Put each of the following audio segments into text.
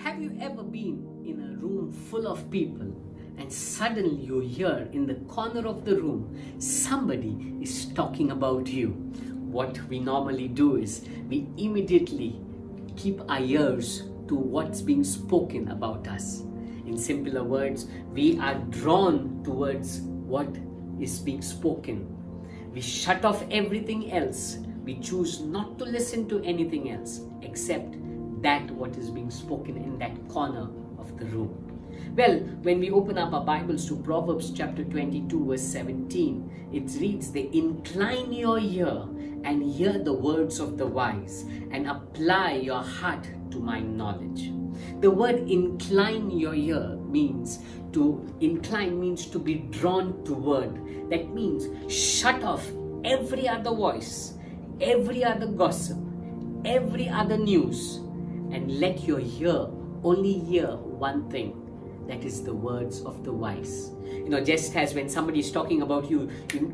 Have you ever been in a room full of people and suddenly you hear in the corner of the room somebody is talking about you? What we normally do is we immediately keep our ears to what's being spoken about us. In simpler words, we are drawn towards what is being spoken. We shut off everything else. We choose not to listen to anything else except that what is being spoken in that corner of the room. Well, when we open up our Bibles to Proverbs chapter 22 verse 17, it reads, "They incline your ear and hear the words of the wise, and apply your heart to my knowledge." The word incline your ear means to be drawn toward. That means shut off every other voice, every other gossip, every other news, and let your ear only hear one thing. That is the words of the wise. Just as when somebody is talking about you,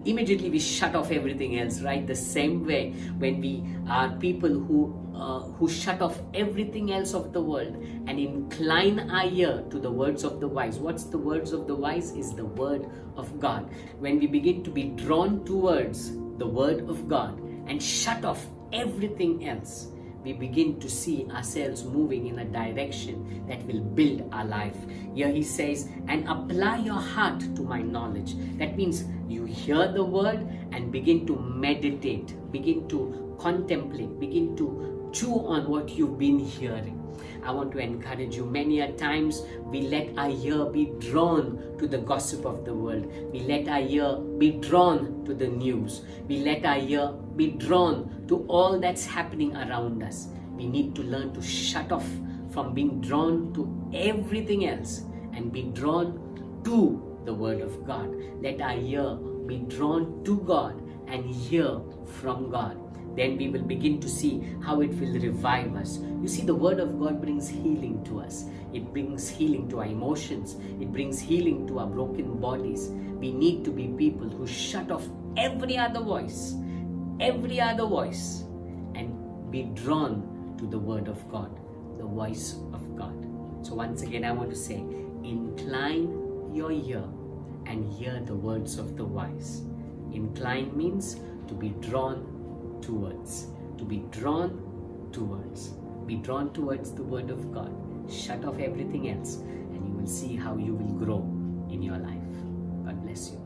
immediately we shut off everything else, right? The same way when we are people who shut off everything else of the world and incline our ear to the words of the wise. What's the words of the wise? Is the word of God. When we begin to be drawn towards the word of God and shut off everything else, we begin to see ourselves moving in a direction that will build our life. Here he says, "And apply your heart to my knowledge." That means you hear the word and begin to meditate, begin to contemplate, begin to chew on what you've been hearing. I want to encourage you, many a times we let our ear be drawn to the gossip of the world. We let our ear be drawn to the news. We let our ear be drawn to all that's happening around us. We need to learn to shut off from being drawn to everything else and be drawn to the Word of God. Let our ear be drawn to God and hear from God. Then we will begin to see how it will revive us. You see, the Word of God brings healing to us. It brings healing to our emotions. It brings healing to our broken bodies. We need to be people who shut off every other voice, and be drawn to the Word of God, the voice of God. So once again, I want to say, incline your ear and hear the words of the wise. Incline means to be drawn towards, be drawn towards the Word of God. Shut off everything else and you will see how you will grow in your life. God bless you.